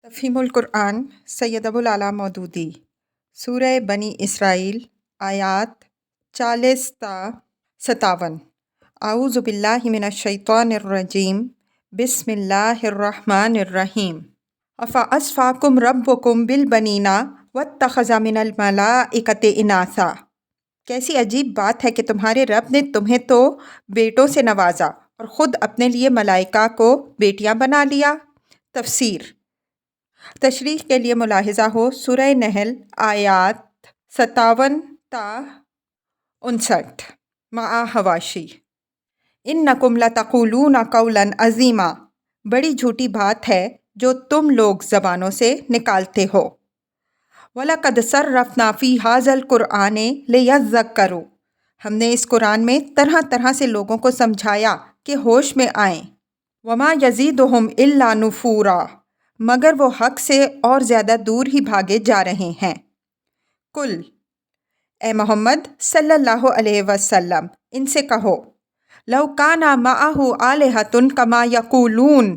تفہیم القرآن سید ابوالعلا مودودی سورہ بنی اسرائیل آیات 40 تا 57۔ اعوذ باللہ من الشیطان الرجیم بسم اللہ الرحمن الرحیم۔ افاصفاکم ربکم بالبنین واتخذ من الملائکۃ اناثا۔ کیسی عجیب بات ہے کہ تمہارے رب نے تمہیں تو بیٹوں سے نوازا اور خود اپنے لیے ملائکہ کو بیٹیاں بنا لیا۔ تفسیر۔ تشریح کے لیے ملاحظہ ہو سورہ نحل آیات 57 تا 59 مع حواشی۔ انکم لتقولون قولا عظیما، بڑی جھوٹی بات ہے جو تم لوگ زبانوں سے نکالتے ہو۔ وَلَقَدْ صَرَّفْنَا فِي هَذَا الْقُرْآنِ لِيَذَّكَّرُوا، ہم نے اس قرآن میں طرح طرح سے لوگوں کو سمجھایا کہ ہوش میں آئیں۔ وَمَا يَزِيدُهُمْ إِلَّا نُفُورًا، مگر وہ حق سے اور زیادہ دور ہی بھاگے جا رہے ہیں۔ قل، اے محمد صلی اللہ علیہ وسلم ان سے کہو، لو کان معہ آلہۃ کما یقولون،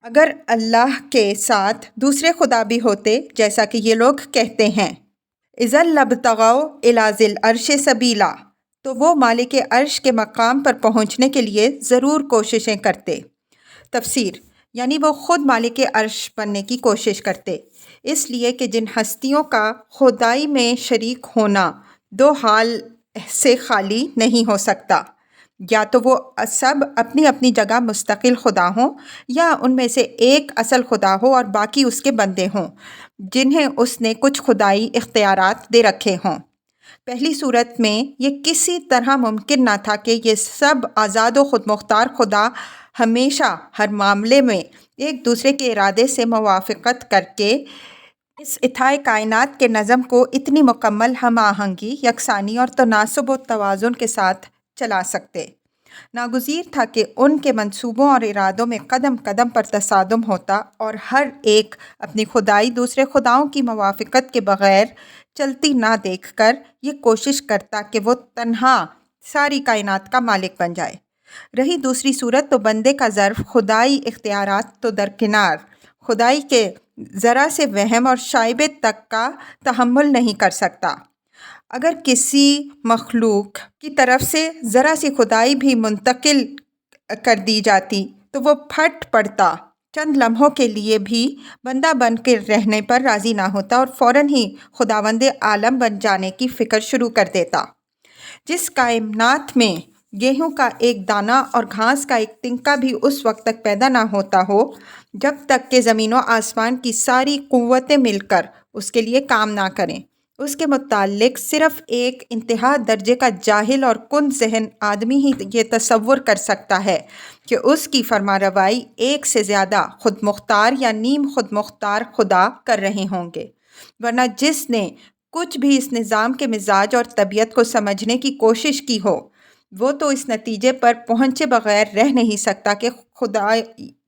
اگر اللہ کے ساتھ دوسرے خدا بھی ہوتے جیسا کہ یہ لوگ کہتے ہیں، اذا لابتغوا الی ذی العرش سبیلا، تو وہ مالک عرش کے مقام پر پہنچنے کے لیے ضرور کوششیں کرتے۔ تفسیر، یعنی وہ خود مالک عرش بننے کی کوشش کرتے، اس لیے کہ جن ہستیوں کا خدائی میں شریک ہونا دو حال سے خالی نہیں ہو سکتا، یا تو وہ سب اپنی اپنی جگہ مستقل خدا ہوں، یا ان میں سے ایک اصل خدا ہو اور باقی اس کے بندے ہوں جنہیں اس نے کچھ خدائی اختیارات دے رکھے ہوں۔ پہلی صورت میں یہ کسی طرح ممکن نہ تھا کہ یہ سب آزاد و خود مختار خدا ہمیشہ ہر معاملے میں ایک دوسرے کے ارادے سے موافقت کر کے اس اتھائے کائنات کے نظم کو اتنی مکمل ہم آہنگی، یکسانی اور تناسب و توازن کے ساتھ چلا سکتے۔ ناگزیر تھا کہ ان کے منصوبوں اور ارادوں میں قدم قدم پر تصادم ہوتا اور ہر ایک اپنی خدائی دوسرے خداؤں کی موافقت کے بغیر چلتی نہ دیکھ کر یہ کوشش کرتا کہ وہ تنہا ساری کائنات کا مالک بن جائے۔ رہی دوسری صورت تو بندے کا ظرف خدائی اختیارات تو درکنار، خدائی کے ذرا سے وہم اور شائبے تک کا تحمل نہیں کر سکتا۔ اگر کسی مخلوق کی طرف سے ذرا سی خدائی بھی منتقل کر دی جاتی تو وہ پھٹ پڑتا، چند لمحوں کے لیے بھی بندہ بن کے رہنے پر راضی نہ ہوتا اور فوراً ہی خداوند عالم بن جانے کی فکر شروع کر دیتا۔ جس کائنات میں گیہوں کا ایک دانہ اور گھاس کا ایک تنکا بھی اس وقت تک پیدا نہ ہوتا ہو جب تک کہ زمین و آسمان کی ساری قوتیں مل کر اس کے لیے کام نہ کریں، اس کے متعلق صرف ایک انتہا درجے کا جاہل اور کند ذہن آدمی ہی یہ تصور کر سکتا ہے کہ اس کی فرمانروائی ایک سے زیادہ خود مختار یا نیم خود مختار خدا کر رہے ہوں گے، ورنہ جس نے کچھ بھی اس نظام کے مزاج اور طبیعت کو سمجھنے کی کوشش کی ہو وہ تو اس نتیجے پر پہنچے بغیر رہ نہیں سکتا کہ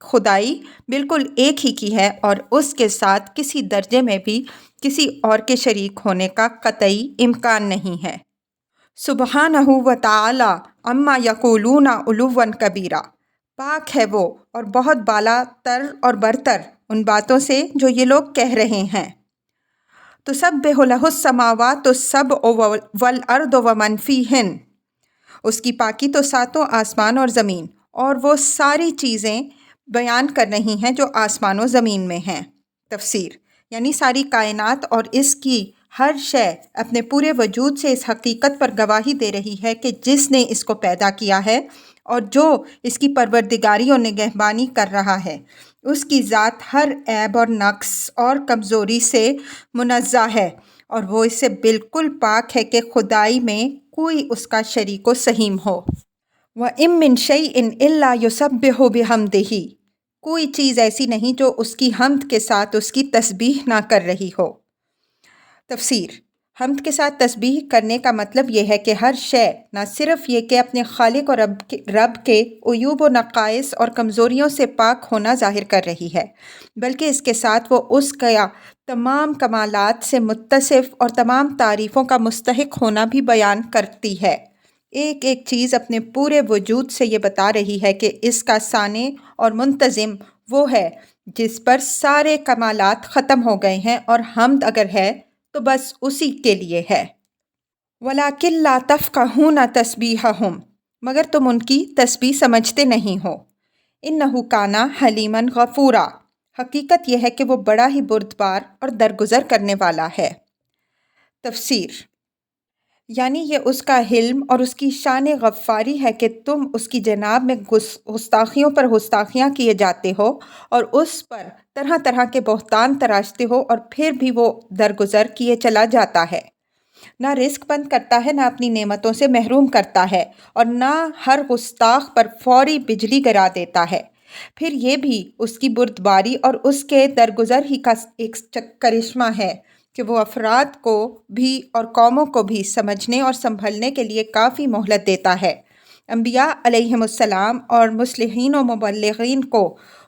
خدائی بالکل ایک ہی کی ہے اور اس کے ساتھ کسی درجے میں بھی کسی اور کے شریک ہونے کا قطعی امکان نہیں ہے۔ سبحانہ و تعالی عما یقولون علوا کبیرا، پاک ہے وہ اور بہت بالا تر اور برتر ان باتوں سے جو یہ لوگ کہہ رہے ہیں۔ تسبح لہ السماوات السبع والارض ومن فیہن، اس کی پاکی تو ساتوں آسمان اور زمین اور وہ ساری چیزیں بیان کر رہی ہیں جو آسمان و زمین میں ہیں۔ تفسیر، یعنی ساری کائنات اور اس کی ہر شے اپنے پورے وجود سے اس حقیقت پر گواہی دے رہی ہے کہ جس نے اس کو پیدا کیا ہے اور جو اس کی پروردگاری اور نگہبانی کر رہا ہے، اس کی ذات ہر عیب اور نقص اور کمزوری سے منزہ ہے اور وہ اس سے بالکل پاک ہے کہ خدائی میں کوئی اس کا شریک و سہیم ہو۔ وَإِن مِّن شَيْءٍ إِلَّا يُسَبِّحُ بِحَمْدِهِ، کوئی چیز ایسی نہیں جو اس کی حمد کے ساتھ اس کی تسبیح نہ کر رہی ہو۔ تفسیر، حمد کے ساتھ تسبیح کرنے کا مطلب یہ ہے کہ ہر شے نہ صرف یہ کہ اپنے خالق اور رب کے عیوب و نقائص اور کمزوریوں سے پاک ہونا ظاہر کر رہی ہے، بلکہ اس کے ساتھ وہ اس کا تمام کمالات سے متصف اور تمام تعریفوں کا مستحق ہونا بھی بیان کرتی ہے۔ ایک ایک چیز اپنے پورے وجود سے یہ بتا رہی ہے کہ اس کا صانع اور منتظم وہ ہے جس پر سارے کمالات ختم ہو گئے ہیں، اور حمد اگر ہے تو بس اسی کے لیے ہے۔ وَلَٰكِن لَا تَفْقَهُونَ تَسْبِيحَهُمْ، مگر تم ان کی تسبیح سمجھتے نہیں ہو۔ إِنَّهُ كَانَ حَلِيمًا غَفُورًا، حقیقت یہ ہے کہ وہ بڑا ہی بردبار اور درگزر کرنے والا ہے۔ تفسیر، یعنی یہ اس کا حلم اور اس کی شان غفاری ہے کہ تم اس کی جناب میں گستاخیوں پر گستاخیاں کیے جاتے ہو اور اس پر طرح طرح کے بہتان تراشتے ہو، اور پھر بھی وہ درگزر کیے چلا جاتا ہے، نہ رزق بند کرتا ہے، نہ اپنی نعمتوں سے محروم کرتا ہے، اور نہ ہر گستاخ پر فوری بجلی گرا دیتا ہے۔ پھر یہ بھی اس کی بردباری اور اس کے درگزر ہی کا ایک کرشمہ ہے کہ وہ افراد کو بھی اور قوموں کو بھی سمجھنے اور سنبھلنے کے لیے کافی مہلت دیتا ہے۔ انبیاء علیہم السلام اور مصلحین و مبلغین کو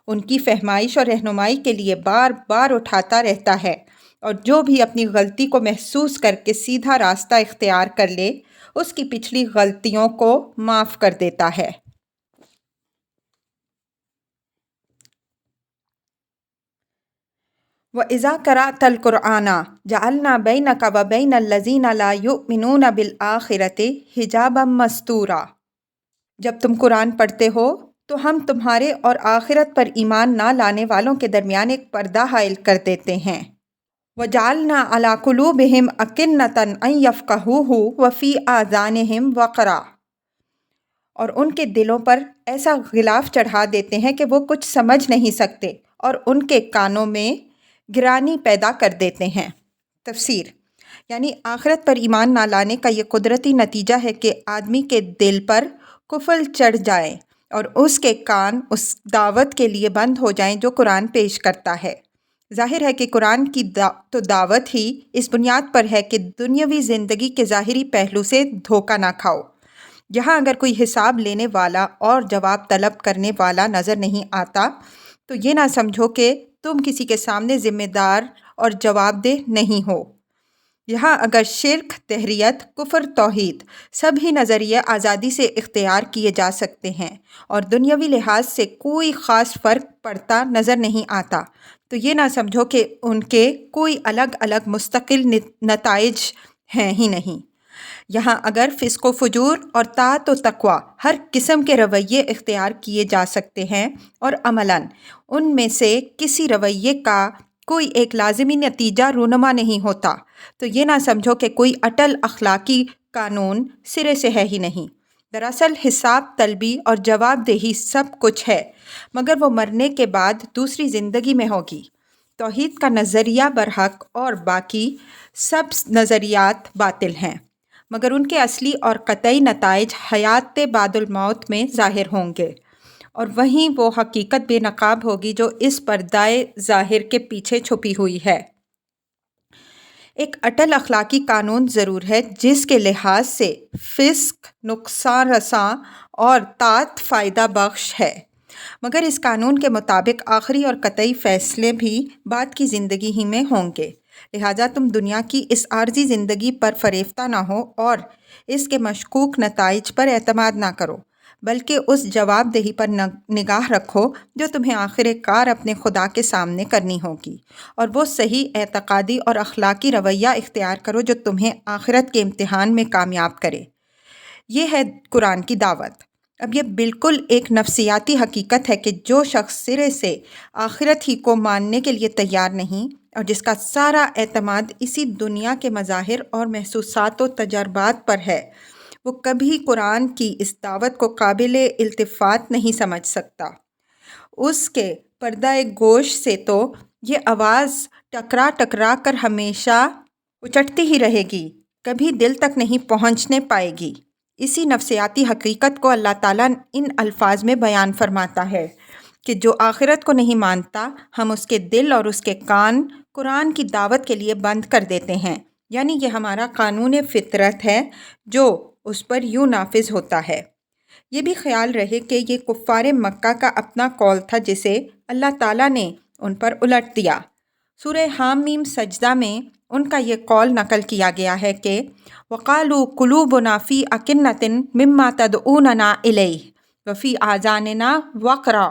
ان کی فہمائش اور رہنمائی کے لیے بار بار اٹھاتا رہتا ہے، اور جو بھی اپنی غلطی کو محسوس کر کے سیدھا راستہ اختیار کر لے، اس کی پچھلی غلطیوں کو معاف کر دیتا ہے۔ وَإِذَا قَرَأْتَ الْقُرْآنَ جَعَلْنَا بَيْنَكَ وَبَيْنَ الَّذِينَ لَا يُؤْمِنُونَ بِالْآخِرَةِ حِجَابًا مَسْتُورًا، جب تم قرآن پڑھتے ہو تو ہم تمہارے اور آخرت پر ایمان نہ لانے والوں کے درمیان ایک پردہ حائل کر دیتے ہیں۔ وَجَعَلْنَا عَلَىٰ قُلُوبِهِمْ أَكِنَّةً أَن يَفْقَهُوهُ وَفِي آذَانِهِمْ وَقْرًا، اور ان کے دلوں پر ایسا غلاف چڑھا دیتے ہیں کہ وہ کچھ سمجھ نہیں سکتے، اور ان کے کانوں میں گرانی پیدا کر دیتے ہیں۔ تفسیر، یعنی آخرت پر ایمان نہ لانے کا یہ قدرتی نتیجہ ہے کہ آدمی کے دل پر قفل چڑھ جائے اور اس کے کان اس دعوت کے لیے بند ہو جائیں جو قرآن پیش کرتا ہے۔ ظاہر ہے کہ قرآن کی تو دعوت ہی اس بنیاد پر ہے کہ دنیاوی زندگی کے ظاہری پہلو سے دھوکہ نہ کھاؤ۔ یہاں اگر کوئی حساب لینے والا اور جواب طلب کرنے والا نظر نہیں آتا تو یہ نہ سمجھو کہ تم کسی کے سامنے ذمہ دار اور جواب دہ نہیں ہو۔ یہاں اگر شرک، دہریت، کفر، توحید، سبھی نظریے آزادی سے اختیار کیے جا سکتے ہیں اور دنیاوی لحاظ سے کوئی خاص فرق پڑتا نظر نہیں آتا، تو یہ نہ سمجھو کہ ان کے کوئی الگ الگ مستقل نتائج ہیں ہی نہیں۔ یہاں اگر فسق و فجور اور طاعت و تقویٰ ہر قسم کے رویے اختیار کیے جا سکتے ہیں اور عملاً ان میں سے کسی رویے کا کوئی ایک لازمی نتیجہ رونما نہیں ہوتا، تو یہ نہ سمجھو کہ کوئی اٹل اخلاقی قانون سرے سے ہے ہی نہیں۔ دراصل حساب طلبی اور جواب دہی سب کچھ ہے، مگر وہ مرنے کے بعد دوسری زندگی میں ہوگی۔ توحید کا نظریہ برحق اور باقی سب نظریات باطل ہیں، مگر ان کے اصلی اور قطعی نتائج حیات بعد الموت میں ظاہر ہوں گے، اور وہیں وہ حقیقت بے نقاب ہوگی جو اس پردۂ ظاہر کے پیچھے چھپی ہوئی ہے۔ ایک اٹل اخلاقی قانون ضرور ہے جس کے لحاظ سے فسق نقصان رساں اور طاعت فائدہ بخش ہے، مگر اس قانون کے مطابق آخری اور قطعی فیصلے بھی بعد کی زندگی ہی میں ہوں گے۔ لہٰذا تم دنیا کی اس عارضی زندگی پر فریفتہ نہ ہو اور اس کے مشکوک نتائج پر اعتماد نہ کرو، بلکہ اس جواب دہی پر نگاہ رکھو جو تمہیں آخر کار اپنے خدا کے سامنے کرنی ہوگی، اور وہ صحیح اعتقادی اور اخلاقی رویہ اختیار کرو جو تمہیں آخرت کے امتحان میں کامیاب کرے۔ یہ ہے قرآن کی دعوت۔ اب یہ بالکل ایک نفسیاتی حقیقت ہے کہ جو شخص سرے سے آخرت ہی کو ماننے کے لیے تیار نہیں اور جس کا سارا اعتماد اسی دنیا کے مظاہر اور محسوسات و تجربات پر ہے، وہ کبھی قرآن کی اس دعوت کو قابل التفات نہیں سمجھ سکتا۔ اس کے پردہ گوش سے تو یہ آواز ٹکرا ٹکرا کر ہمیشہ اچٹتی ہی رہے گی، کبھی دل تک نہیں پہنچنے پائے گی۔ اسی نفسیاتی حقیقت کو اللہ تعالیٰ ان الفاظ میں بیان فرماتا ہے کہ جو آخرت کو نہیں مانتا ہم اس کے دل اور اس کے کان قرآن کی دعوت کے لیے بند کر دیتے ہیں، یعنی یہ ہمارا قانون فطرت ہے جو اس پر یوں نافذ ہوتا ہے۔ یہ بھی خیال رہے کہ یہ کفار مکہ کا اپنا قول تھا جسے اللہ تعالیٰ نے ان پر الٹ دیا۔ سورہ حامیم سجدہ میں ان کا یہ قول نقل کیا گیا ہے کہ وَقَالُوا قُلُوبُنَا فِي أَكِنَّةٍ مِّمَّا تَدْعُونَنَا إِلَيْهِ وَفِي آذَانِنَا وَقْرًا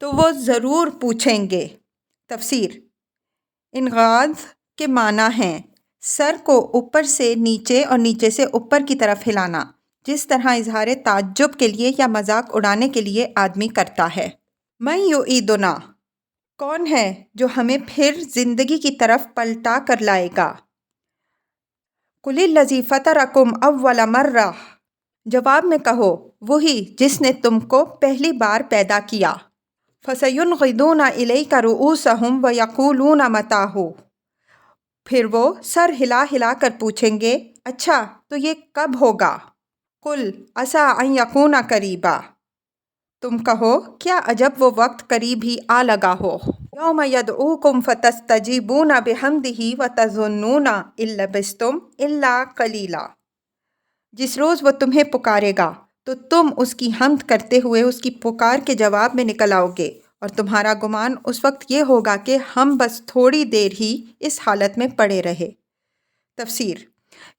تو وہ ضرور پوچھیں گے۔ تفسیر: انغاز کے معنی ہیں سر کو اوپر سے نیچے اور نیچے سے اوپر کی طرف ہلانا، جس طرح اظہار تعجب کے لیے یا مذاق اڑانے کے لیے آدمی کرتا ہے۔ من یعیدنا، کون ہے جو ہمیں پھر زندگی کی طرف پلٹا کر لائے گا؟ قل الذی فطرکم اول مرہ، جواب میں کہو وہی جس نے تم کو پہلی بار پیدا کیا۔ فَسَيُنْغِضُونَ إِلَيْكَ رُؤُوسَهُمْ وَيَقُولُونَ مَتَىٰ، پھر وہ سر ہلا ہلا کر پوچھیں گے اچھا تو یہ کب ہوگا؟ قُلْ عَسَىٰ أَن يَكُونَ قَرِيبًا، تم کہو کیا عجب وہ وقت قریب ہی آ لگا ہو۔ یوم یدعوکم فتستجیبون بحمدہ وتظنون ان لبثتم الا قلیلا، جس روز وہ تمہیں پکارے گا تو تم اس کی حمد کرتے ہوئے اس کی پکار کے جواب میں نکل آؤ گے، اور تمہارا گمان اس وقت یہ ہوگا کہ ہم بس تھوڑی دیر ہی اس حالت میں پڑے رہے۔ تفسیر: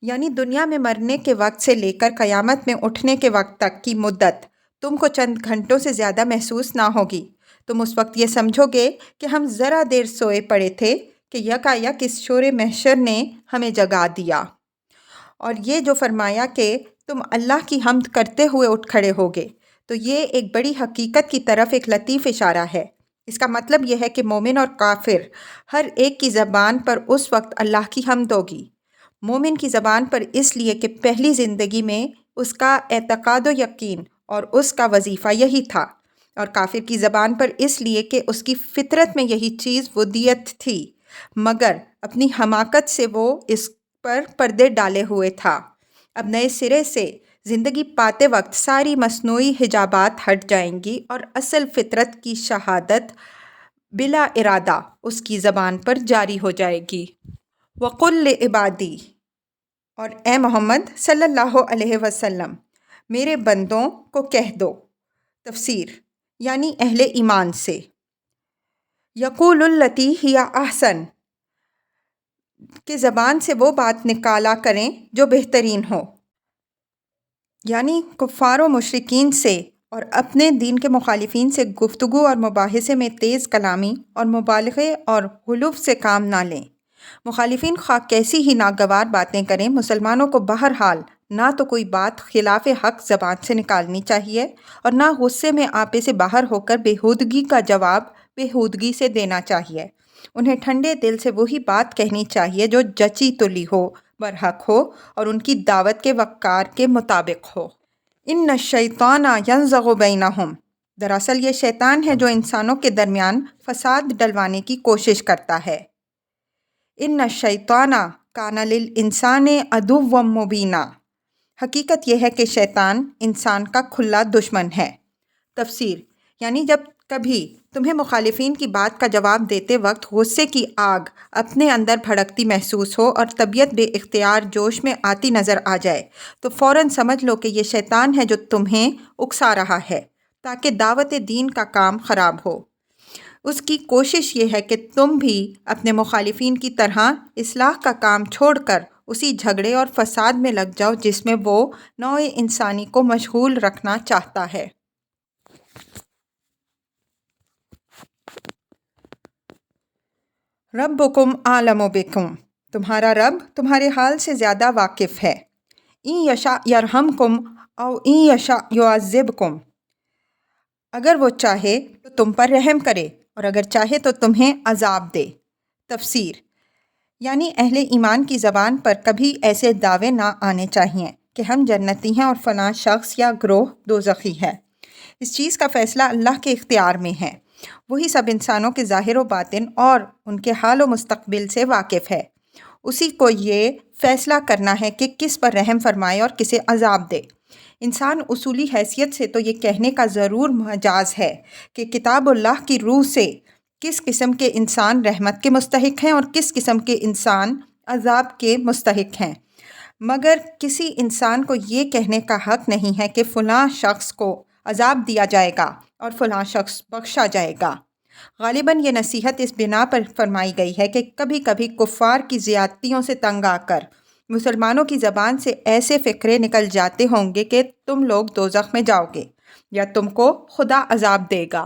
یعنی دنیا میں مرنے کے وقت سے لے کر قیامت میں اٹھنے کے وقت تک کی مدت تم کو چند گھنٹوں سے زیادہ محسوس نہ ہوگی۔ تم اس وقت یہ سمجھو گے کہ ہم ذرا دیر سوئے پڑے تھے کہ یکا یک اس شور محشر نے ہمیں جگا دیا۔ اور یہ جو فرمایا کہ تم اللہ کی حمد کرتے ہوئے اٹھ کھڑے ہوگے، تو یہ ایک بڑی حقیقت کی طرف ایک لطیف اشارہ ہے۔ اس کا مطلب یہ ہے کہ مومن اور کافر ہر ایک کی زبان پر اس وقت اللہ کی حمد ہوگی۔ مومن کی زبان پر اس لیے کہ پہلی زندگی میں اس کا اعتقاد و یقین اور اس کا وظیفہ یہی تھا، اور کافر کی زبان پر اس لیے کہ اس کی فطرت میں یہی چیز ودیت تھی، مگر اپنی حماقت سے وہ اس پر پردے ڈالے ہوئے تھا۔ اب نئے سرے سے زندگی پاتے وقت ساری مصنوعی حجابات ہٹ جائیں گی اور اصل فطرت کی شہادت بلا ارادہ اس کی زبان پر جاری ہو جائے گی۔ وَقُلْ لِعِبَادِی، اور اے محمد صلی اللہ علیہ وسلم میرے بندوں کو کہہ دو۔ تفسیر: یعنی اہل ایمان سے۔ یقول التی ہی احسن، کہ زبان سے وہ بات نکالا کریں جو بہترین ہو، یعنی کفار و مشرکین سے اور اپنے دین کے مخالفین سے گفتگو اور مباحثے میں تیز کلامی اور مبالغے اور غلو سے کام نہ لیں۔ مخالفین خواہ کیسی ہی ناگوار باتیں کریں، مسلمانوں کو بہرحال نہ تو کوئی بات خلاف حق زبان سے نکالنی چاہیے اور نہ غصے میں آپے سے باہر ہو کر بےہودگی کا جواب بےہودگی سے دینا چاہیے۔ انہیں ٹھنڈے دل سے وہی بات کہنی چاہیے جو جچی تلی ہو، برحق ہو اور ان کی دعوت کے وقار کے مطابق ہو۔ ان الشیطان ینزغ بینہم، دراصل یہ شیطان ہے جو انسانوں کے درمیان فساد ڈلوانے کی کوشش کرتا ہے۔ ان الشیطان کان للانسان عدوا مبینا، حقیقت یہ ہے کہ شیطان انسان کا کھلا دشمن ہے۔ تفسیر: یعنی جب کبھی تمہیں مخالفین کی بات کا جواب دیتے وقت غصے کی آگ اپنے اندر بھڑکتی محسوس ہو اور طبیعت بے اختیار جوش میں آتی نظر آ جائے تو فوراً سمجھ لو کہ یہ شیطان ہے جو تمہیں اکسا رہا ہے تاکہ دعوت دین کا کام خراب ہو۔ اس کی کوشش یہ ہے کہ تم بھی اپنے مخالفین کی طرح اصلاح کا کام چھوڑ کر اسی جھگڑے اور فساد میں لگ جاؤ جس میں وہ نوع انسانی کو مشغول رکھنا چاہتا ہے۔ ربکم اعلم بکم، تمہارا رب تمہارے حال سے زیادہ واقف ہے۔ ان یشاء یرحمکم او ان یشاء یعذبکم، اگر وہ چاہے تو تم پر رحم کرے اور اگر چاہے تو تمہیں عذاب دے۔ تفسیر: یعنی اہل ایمان کی زبان پر کبھی ایسے دعوے نہ آنے چاہئیں کہ ہم جنتی ہیں اور فلاں شخص یا گروہ دوزخی ہے۔ اس چیز کا فیصلہ اللہ کے اختیار میں ہے، وہی سب انسانوں کے ظاہر و باطن اور ان کے حال و مستقبل سے واقف ہے۔ اسی کو یہ فیصلہ کرنا ہے کہ کس پر رحم فرمائے اور کسے عذاب دے۔ انسان اصولی حیثیت سے تو یہ کہنے کا ضرور مجاز ہے کہ کتاب اللہ کی روح سے کس قسم کے انسان رحمت کے مستحق ہیں اور کس قسم کے انسان عذاب کے مستحق ہیں، مگر کسی انسان کو یہ کہنے کا حق نہیں ہے کہ فلاں شخص کو عذاب دیا جائے گا اور فلاں شخص بخشا جائے گا۔ غالباً یہ نصیحت اس بنا پر فرمائی گئی ہے کہ کبھی کبھی کفار کی زیادتیوں سے تنگ آ کر مسلمانوں کی زبان سے ایسے فقرے نکل جاتے ہوں گے کہ تم لوگ دوزخ میں جاؤ گے یا تم کو خدا عذاب دے گا۔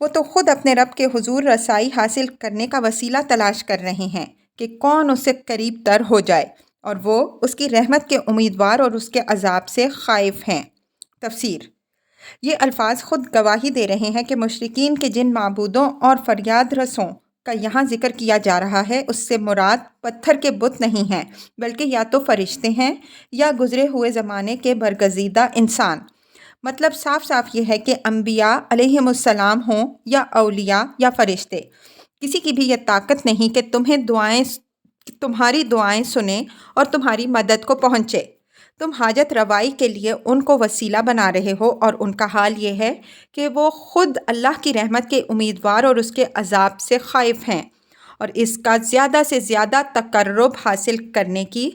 وہ تو خود اپنے رب کے حضور رسائی حاصل کرنے کا وسیلہ تلاش کر رہے ہیں کہ کون اس سے قریب تر ہو جائے، اور وہ اس کی رحمت کے امیدوار اور اس کے عذاب سے خائف ہیں۔ تفسیر: یہ الفاظ خود گواہی دے رہے ہیں کہ مشرکین کے جن معبودوں اور فریاد رسوں کا یہاں ذکر کیا جا رہا ہے اس سے مراد پتھر کے بت نہیں ہیں، بلکہ یا تو فرشتے ہیں یا گزرے ہوئے زمانے کے برگزیدہ انسان۔ مطلب صاف صاف یہ ہے کہ انبیاء علیہم السلام ہوں یا اولیاء یا فرشتے، کسی کی بھی یہ طاقت نہیں کہ تمہاری دعائیں سنے اور تمہاری مدد کو پہنچے۔ تم حاجت روائی کے لیے ان کو وسیلہ بنا رہے ہو، اور ان کا حال یہ ہے کہ وہ خود اللہ کی رحمت کے امیدوار اور اس کے عذاب سے خائف ہیں، اور اس کا زیادہ سے زیادہ تقرب حاصل کرنے کی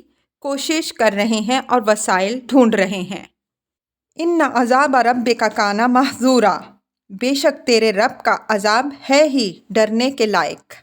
کوشش کر رہے ہیں اور وسائل ڈھونڈ رہے ہیں۔ ان عذاب ربک کان محذورا، بے شک تیرے رب کا عذاب ہے ہی ڈرنے کے لائق۔